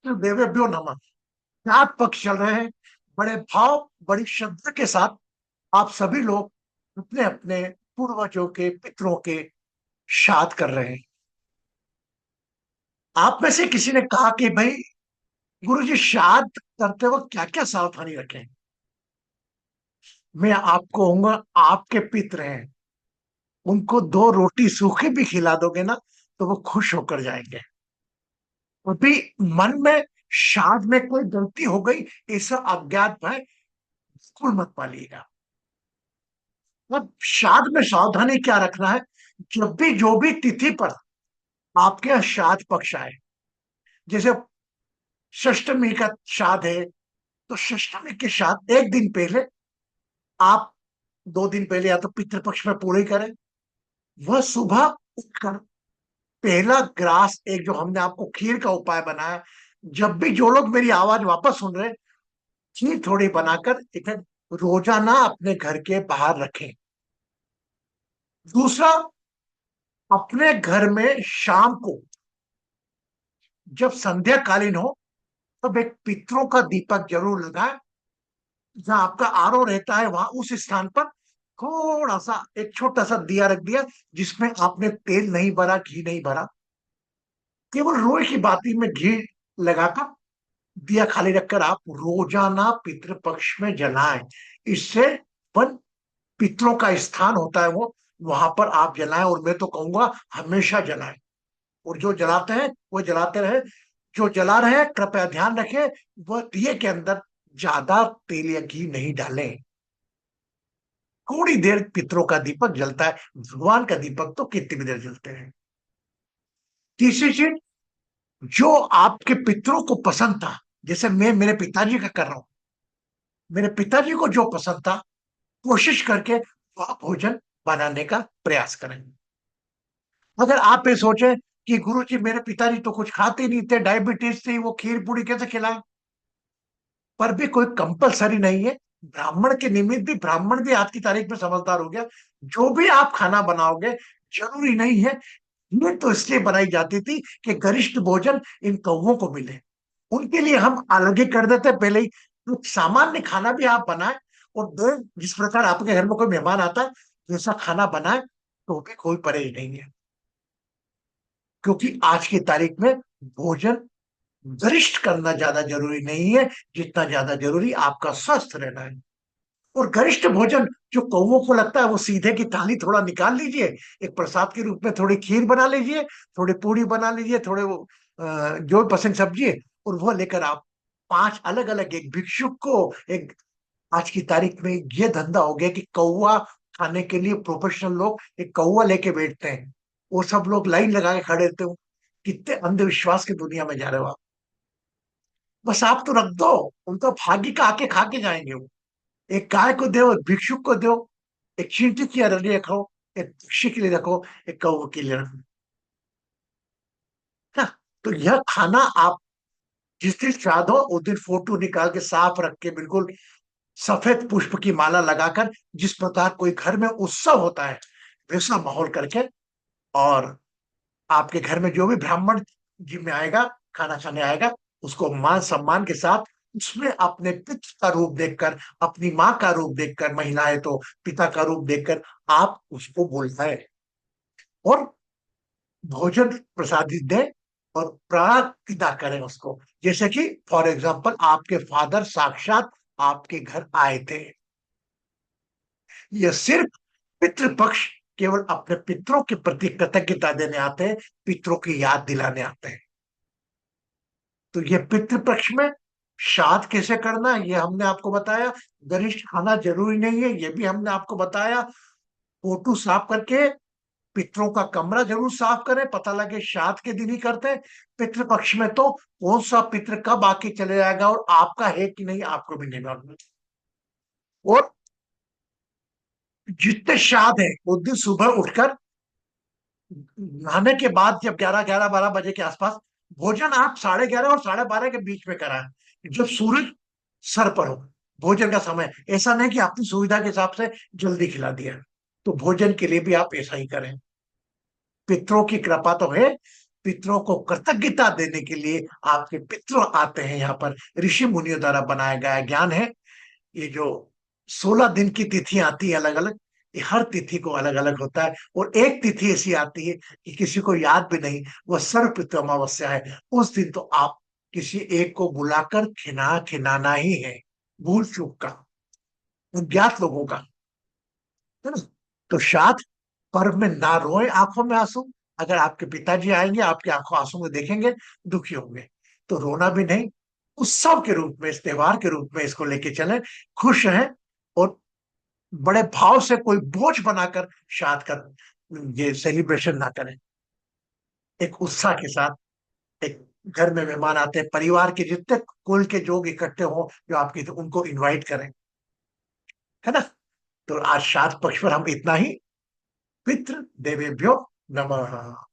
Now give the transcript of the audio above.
तो देवेभ्यो नमः। श्राद्ध पक्ष चल रहे हैं। बड़े भाव बड़ी श्रद्धा के साथ आप सभी लोग अपने अपने पूर्वजों के पितरों के श्राद्ध कर रहे हैं। आप में से किसी ने कहा कि भाई गुरु जी, श्राद्ध करते वक्त क्या क्या सावधानी रखें। मैं आपको कहूंगा, आपके पितर हैं, उनको दो रोटी सूखी भी खिला दोगे ना तो वो खुश होकर जाएंगे। अभी मन में श्राद्ध में कोई गलती हो गई ऐसा अज्ञात भय बिल्कुल मत पालिएगा। अब श्राद्ध में सावधानी क्या रखना है, जब भी जो भी तिथि पर आपके यहाँ श्राद्ध पक्ष आए, जैसे षष्टमी का श्राद्ध है, तो षष्टमी के श्राद्ध एक दिन पहले आप, 2 दिन पहले या तो पितृपक्ष में पूरे करें। वह सुबह उठकर पहला ग्रास, एक जो हमने आपको खीर का उपाय बनाया, जब भी जो लोग मेरी आवाज वापस सुन रहे हैं, खीर थोड़ी बनाकर एक रोजाना अपने घर के बाहर रखें। दूसरा, अपने घर में शाम को जब संध्या कालीन हो तब एक पितरों का दीपक जरूर लगाएं। जहां आपका आरओ रहता है वहां उस स्थान पर थोड़ा सा एक छोटा सा दिया रख दिया, जिसमें आपने तेल नहीं भरा, घी नहीं भरा, केवल रोई की बाती में घी लगाकर दिया खाली रखकर आप रोजाना पितृपक्ष में जलाएं। इससे वन पितरों का स्थान होता है वो, वहां पर आप जलाएं। और मैं तो कहूंगा हमेशा जलाएं। और जो जलाते हैं वो जलाते रहे, जो जला रहे हैं कृपया ध्यान रखें वह दिए के अंदर ज्यादा तेल या घी नहीं डालें। थोड़ी देर पितरों का दीपक जलता है, भगवान का दीपक तो कितनी भी देर जलते हैं। तीसरी चीज, जो आपके पितरों को पसंद था, जैसे मैं मेरे पिताजी का कर रहा हूं, मेरे पिताजी को जो पसंद था, कोशिश करके वह भोजन बनाने का प्रयास करें। अगर आप ये सोचें कि गुरु जी मेरे पिताजी तो कुछ खाते नहीं थे, डायबिटीज थी, वो खीर पूरी कैसे खिलाएं, पर भी कोई कंपलसरी नहीं है। ब्राह्मण के निमित्त भी, ब्राह्मण भी आज की तारीख में समझदार हो गया। जो भी आप खाना बनाओगे, जरूरी नहीं है, ये तो इसलिए बनाई जाती थी कि गरिष्ठ भोजन इन कौवों को मिले। उनके लिए हम अलग ही कर देते पहले ही। तो सामान्य खाना भी आप बनाए और दो, जिस प्रकार आपके घर में कोई मेहमान आता है वैसा खाना बनाए, तो भी कोई परहेज नहीं है। क्योंकि आज की तारीख में भोजन गरिष्ठ करना ज्यादा जरूरी नहीं है, जितना ज्यादा जरूरी आपका स्वस्थ रहना है। और गरिष्ठ भोजन जो कौवों को लगता है, वो सीधे की थाली थोड़ा निकाल लीजिए, एक प्रसाद के रूप में थोड़ी खीर बना लीजिए, थोड़ी पूड़ी बना लीजिए, थोड़े वो जो पसंद सब्जी है, और वो लेकर आप पांच अलग अलग, एक भिक्षुक को एक, आज की तारीख में ये धंधा हो गया कि कौवा खाने के लिए प्रोफेशनल लोग एक कौवा लेके बैठते हैं, वो सब लोग लाइन लगा के खड़े रहते हो। कितने अंधविश्वास की दुनिया में जा रहे हो आप। बस आप तो रख दो, उनका भाग्य का आके खा के जाएंगे वो। एक गाय को दो, एक भिक्षुक को दो, एक चींटी की लिए रखो, एक पक्षी के लिए रखो, एक कौवे के लिए रखो। हाँ, तो यह खाना आप जिस दिन श्राद्ध हो उस दिन फोटो निकाल के साफ रख के, बिल्कुल सफेद पुष्प की माला लगाकर, जिस प्रकार कोई घर में उत्सव होता है वैसा माहौल करके, और आपके घर में जो भी ब्राह्मण जी में आएगा, खाना खाने आएगा, उसको मान सम्मान के साथ, उसमें अपने पिता का रूप देखकर, अपनी माँ का रूप देखकर, महिला है तो पिता का रूप देखकर आप उसको बुलाएं और भोजन प्रसादित दें और प्रार्थना करें उसको, जैसे कि फॉर एग्जाम्पल आपके फादर साक्षात आपके घर आए थे। यह सिर्फ पितृपक्ष केवल अपने पितरों के प्रति कृतज्ञता देने आते हैं, पितरों की याद दिलाने आते हैं। तो ये पितृपक्ष में श्राद्ध कैसे करना है ये हमने आपको बताया। गरिष्ठ खाना जरूरी नहीं है ये भी हमने आपको बताया। फोटो साफ करके पितरों का कमरा जरूर साफ करें, पता लगे श्राद्ध के दिन ही करते हैं। पितृपक्ष में तो कौन सा पितृ कब आके चले जाएगा और आपका है कि नहीं आपको भी नहीं मालूम। और जितने श्राद्ध है उस दिन सुबह उठकर नहाने के बाद, जब 11-11-12 बजे के आसपास, भोजन आप 11:30 और 12:30 के बीच में कराएं, जब सूरज सर पर हो। भोजन का समय ऐसा नहीं कि अपनी सुविधा के हिसाब से जल्दी खिला दिया, तो भोजन के लिए भी आप ऐसा ही करें। पितरों की कृपा तो है, पितरों को कृतज्ञता देने के लिए आपके पितरों आते हैं यहाँ पर। ऋषि मुनियों द्वारा बनाया गया ज्ञान है। ये जो 16 दिन की तिथि आती है अलग अलग, ये हर तिथि को अलग अलग होता है। और एक तिथि ऐसी आती है कि किसी को याद भी नहीं, वह सर्वपितृ अमावस्या है। उस दिन तो आप किसी एक को बुलाकर खिलाना ही है, भूल चूक का, अज्ञात लोगों का, है ना। तो श्राद्ध पर्व में ना रोए आंखों में आंसू। अगर आपके पिताजी आएंगे, आपकी आंखों आंसू में देखेंगे, दुखी होंगे, तो रोना भी नहीं। उत्सव के रूप में, इस त्योहार के रूप में इसको लेके चलें, खुश रहें। और बड़े भाव से, कोई बोझ बनाकर श्राद्ध का ये सेलिब्रेशन ना करें। एक उत्साह के साथ, एक घर में मेहमान आते हैं, परिवार के जितने कुल के लोग इकट्ठे हो जो आपके, तो उनको इनवाइट करें, है ना। तो आज श्राद्ध पक्ष पर हम इतना ही। पितृ देवेभ्यो नमः।